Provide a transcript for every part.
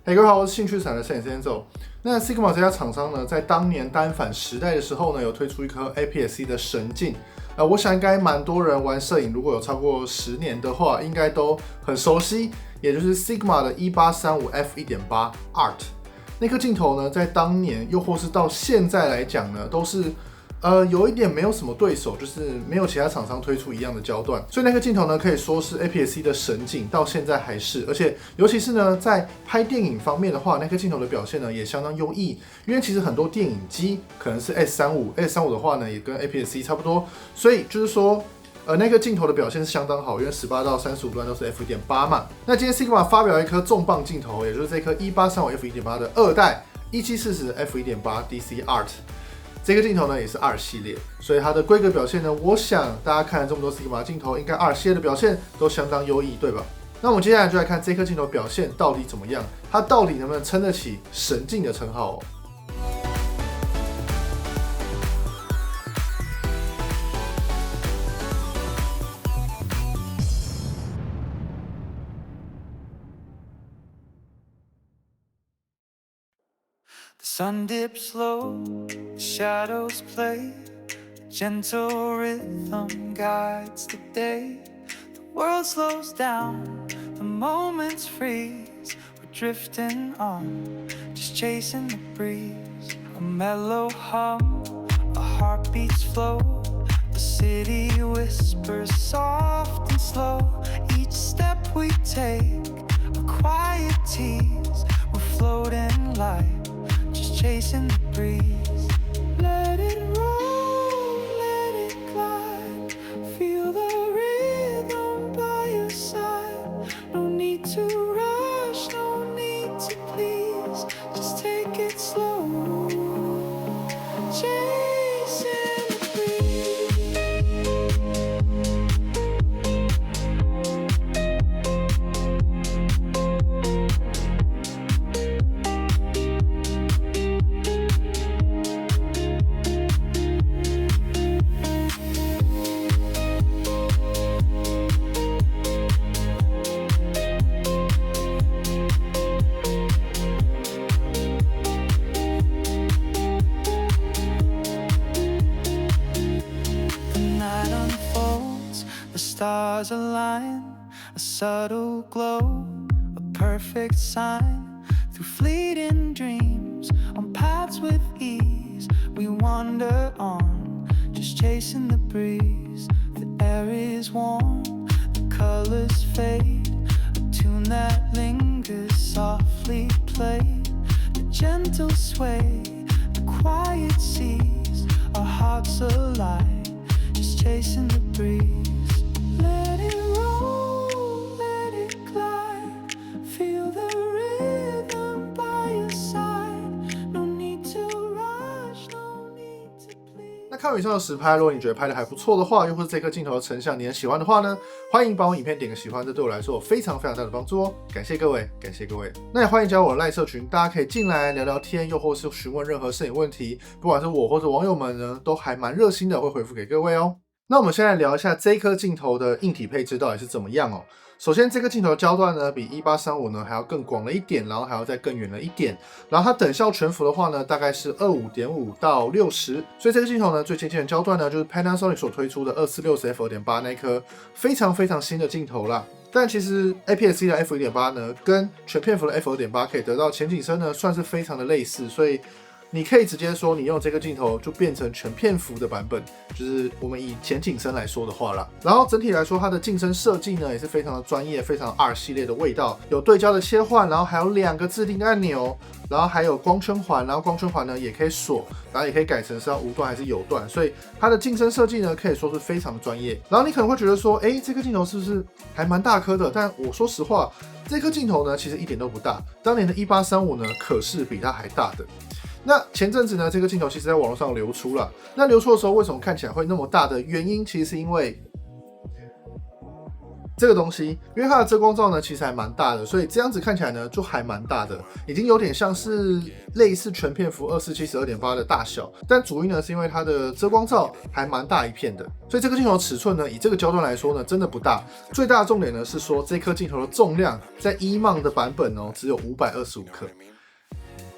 各位好，我是兴趣产的摄影师 Enzo。那 Sigma 这家厂商呢，在当年单反时代的时候呢，有推出一颗 APS-C 的神镜。我想应该蛮多人玩摄影，如果有超过10年的话，应该都很熟悉，也就是 Sigma 的1835 f1.8 Art。那颗镜头呢，在当年又或是到现在来讲呢，都是有一点没有什么对手，就是没有其他厂商推出一样的焦段，所以那个镜头呢，可以说是 APS-C 的神镜，到现在还是，而且尤其是呢，在拍电影方面的话，那颗镜头的表现呢也相当优异，因为其实很多电影机可能是 S35 的话呢，也跟 APS-C 差不多，所以就是说。那个镜头的表现是相当好，因为18到35段都是 f1.8 嘛。那今天 Sigma 发表一颗重磅镜头，也就是这颗1835 f1.8 的二代1740 f1.8 DC Art。这个镜头呢也是2系列，所以它的规格表现呢，我想大家看了这么多 Sigma 镜头，应该2系列的表现都相当优异，对吧？那我们接下来就来看这颗镜头表现到底怎么样，它到底能不能撑得起神镜的称号哦。The sun dips low, the shadows play, a gentle rhythm guides the day. The world slows down, the moments freeze, we're drifting on, just chasing the breeze. A mellow hum, our heartbeats flow, the city whispers soft and slow. Each step we take, a quiet tease, we're floating light.Chasing the breeze, let it roll, let it glide. Feel the rhythm by your side. No need to rush, no need to please. Just take it slow. Chasing the breeze.Stars align, a subtle glow, a perfect sign. Through fleeting dreams, on paths with ease, we wander on, just chasing the breeze. The air is warm, the colors fade, a tune that lingers softly played. The gentle sway, the quiet seas, our hearts alive, just chasing the breeze.Let it roll, let it glide. Feel the rhythm by your side. No need to rush, no need to please. 那看完以上的实拍，如果你觉得拍的还不错的话，又或是这颗镜头的成像你很喜欢的话呢，欢迎帮我影片点个喜欢，这对我来说有非常大的帮助哦。感谢各位，感谢各位。那也欢迎加入我的赖社群，大家可以进来聊聊天，又或是询问任何摄影问题，不管是我或者网友们呢，都还蛮热心的，会回复给各位哦。那我们先来聊一下这颗镜头的硬体配置到底是怎么样哦。首先，这个镜头的焦段呢，比1835呢还要更广了一点，然后还要再更远了一点。然后它等效全幅的话呢，大概是25.5到60，所以这个镜头呢最接近的焦段呢，就是 Panasonic 所推出的2460 f2.8 那颗非常新的镜头啦。但其实 APS-C 的 f1.8 呢，跟全片幅的 f2.8 可以得到前景深呢，算是非常的类似，所以你可以直接说，你用这个镜头就变成全片幅的版本，就是我们以前景深来说的话啦。然后整体来说，它的镜身设计呢也是非常的专业，非常2系列的味道，有对焦的切换，然后还有2个自定的按钮，然后还有光圈环，然后光圈环呢也可以锁，然后也可以改成是要无段还是有段，所以它的镜身设计呢可以说是非常专业。然后你可能会觉得说，这个镜头是不是还蛮大颗的？但我说实话，这颗镜头呢其实一点都不大，当年的1835呢可是比它还大的。那前阵子呢，这个镜头其实在网络上流出了。那流出的时候，为什么看起来会那么大的原因，其实是因为这个东西，因为它的遮光罩呢其实还蛮大的，所以这样子看起来呢就还蛮大的，已经有点像是类似全片幅2470-2.8的大小，但主因呢是因为它的遮光罩还蛮大一片的，所以这个镜头尺寸呢以这个焦段来说呢真的不大。最大的重点呢是说这颗镜头的重量在E-mount的版本只有525克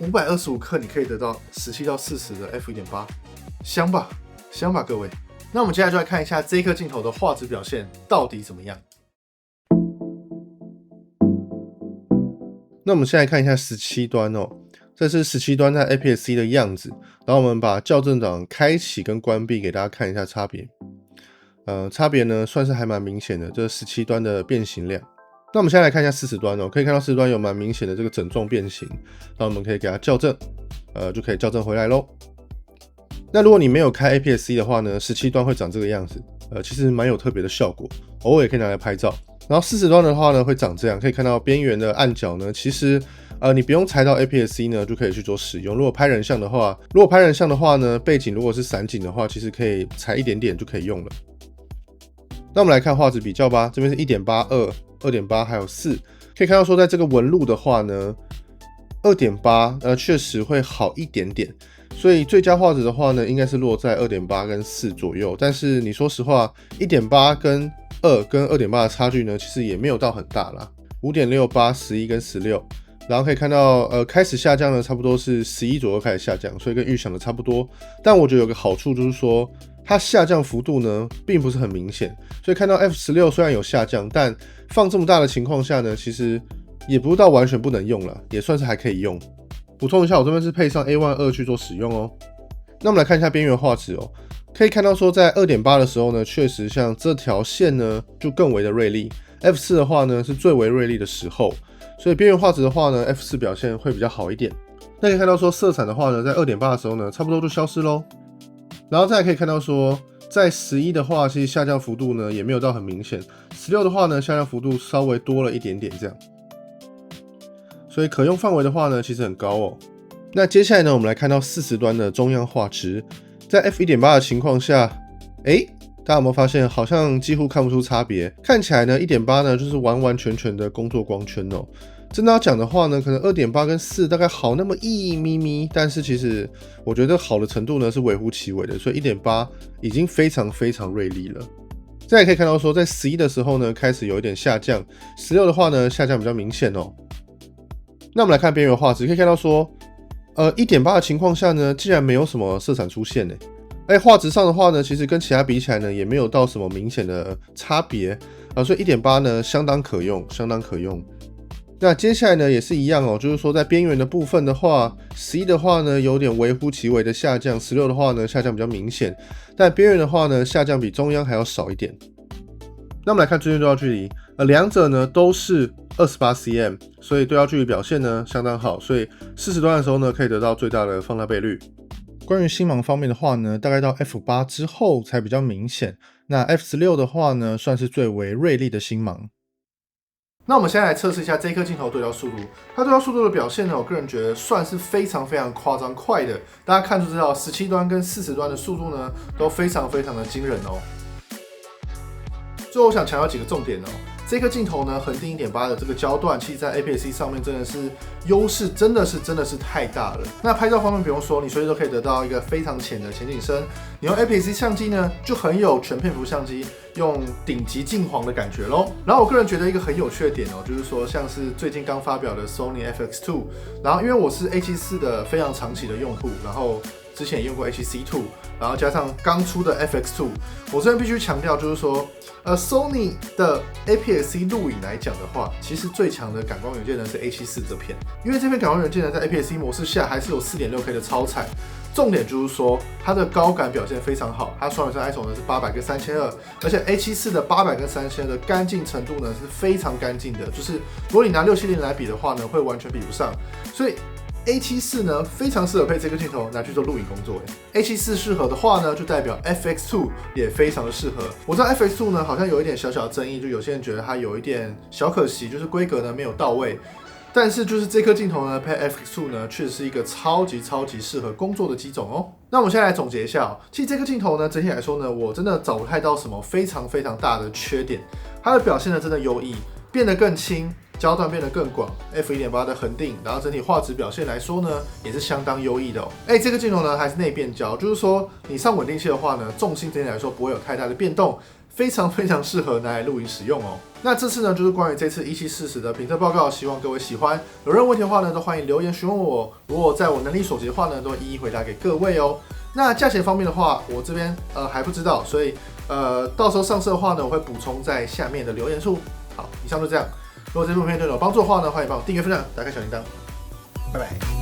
，525克你可以得到17到40的 f1.8， 香吧香吧各位。那我们接下来就来看一下这颗镜头的画质表现到底怎么样。那我们现在看一下17端这是17端在 APS-C 的样子，然后我们把校正档开启跟关闭给大家看一下差别。差别呢算是还蛮明显的，这是17端的变形量。那我们现在来看一下40端可以看到40端有蛮明显的这个整状变形，那我们可以给它校正，就可以校正回来咯。那如果你没有开 APS-C 的话呢，17端会长这个样子，其实蛮有特别的效果，偶尔也可以拿来拍照。然后40端的话呢会长这样，可以看到边缘的暗角呢，其实你不用裁到 APS-C 呢就可以去做使用。如果拍人像的话呢，背景如果是散景的话，其实可以裁一点点就可以用了。那我们来看画质比较吧，这边是 1.8、2、2.8 还有4，可以看到说在这个纹路的话呢 2.8 确实会好一点点，所以最佳画质的话呢应该是落在 2.8 跟4左右。但是你说实话 1.8 跟2跟 2.8 的差距呢其实也没有到很大啦， 5.6、8、11跟16，然后可以看到开始下降呢差不多是11左右开始下降，所以跟预想的差不多。但我觉得有个好处就是说它下降幅度呢并不是很明显，所以看到 F16 虽然有下降，但放这么大的情况下呢其实也不是到完全不能用了，也算是还可以用。补充一下，我这边是配上 A1 2去做使用那我们来看一下边缘画质可以看到说在 2.8 的时候呢确实像这条线呢就更为的锐利， F4 的话呢是最为锐利的时候，所以边缘画质的话呢 F4 表现会比较好一点。那可以看到说色彩的话呢在 2.8 的时候呢差不多就消失咯。然后再来可以看到说在11的话其实下降幅度呢也没有到很明显，16的话呢下降幅度稍微多了一点点这样，所以可用范围的话呢其实很高那接下来呢我们来看到40端的中央画质，在 F1.8 的情况下大家有没有发现好像几乎看不出差别，看起来呢 1.8 呢就是完完全全的工作光圈真的要讲的话呢可能 2.8 跟4大概好那么一咪咪，但是其实我觉得好的程度呢是微乎其微的，所以 1.8 已经非常非常锐利了。再来可以看到说在11的时候呢开始有一点下降，16的话呢下降比较明显那我们来看边缘画质，可以看到说1.8 的情况下呢竟然没有什么色散出现画质上的话呢其实跟其他比起来呢也没有到什么明显的差别所以 1.8 呢相当可用，相当可用。那接下来呢也是一样就是说在边缘的部分的话，11的话呢有点微乎其微的下降，16的话呢下降比较明显，但边缘的话呢下降比中央还要少一点。那我们来看最近对焦距离，两者呢都是28cm， 所以对焦距离表现呢相当好，所以40端的时候呢可以得到最大的放大倍率。关于星芒方面的话呢，大概到 F8 之后才比较明显，那 F16 的话呢算是最为锐利的星芒。那我们现在来测试一下这颗镜头对焦速度，它对焦速度的表现呢，我个人觉得算是非常非常夸张快的。大家看就知道，17端跟40端的速度呢，都非常非常的惊人最后我想强调几个重点这颗镜头呢，横定 1.8 的这个焦段，其实在 APS-C 上面真的是优势，真的是太大了。那拍照方面不用说，你随时都可以得到一个非常浅的前景深。你用 APS-C 相机呢，就很有全片幅相机用顶级镜黄的感觉咯。然后我个人觉得一个很有趣的点就是说，像是最近刚发表的 Sony FX2， 然后因为我是 A7IV 的非常长期的用户，然后之前也用过 A7C2， 然后加上刚出的 FX2， 我这边必须强调就是说Sony 的 APS-C 录影来讲的话，其实最强的感光元件呢是 A7IV 这片，因为这片感光元件呢在 APS-C 模式下还是有 4.6K 的超彩。重点就是说它的高感表现非常好，它双原生 ISO 呢是800跟3200，而且 A7IV 的800跟3200的干净程度呢是非常干净的，就是如果你拿670来比的话呢，会完全比不上。所以 A7IV 呢非常适合配这个镜头拿去做录影工作。A7IV 适合的话呢，就代表 FX2 也非常的适合。我知道 FX2 呢好像有一点小小的争议，就有些人觉得它有一点小可惜，就是规格呢没有到位。但是就是这颗镜头呢，配 FX2 呢，确实是一个超级适合工作的机种哦。那我们现在来总结一下其实这颗镜头呢，整体来说呢，我真的找不太到什么非常大的缺点，它的表现呢真的优异，变得更轻，焦段变得更广 ，f1.8 的恒定，然后整体画质表现来说呢，也是相当优异的哦。这个镜头呢还是内变焦，就是说你上稳定器的话呢，重心整体来说不会有太大的变动。非常适合拿来录影使用哦。那这次呢，就是关于这次1740的评测报告，希望各位喜欢。有任何问题的话呢，都欢迎留言询问我。如果在我能力所及的话呢，都一一回答给各位哦。那价钱方面的话，我这边还不知道，所以到时候上市的话呢，我会补充在下面的留言处。好，以上就这样。如果这部影片对你有帮助的话呢，欢迎帮我订阅、分享、打开小铃铛。拜拜。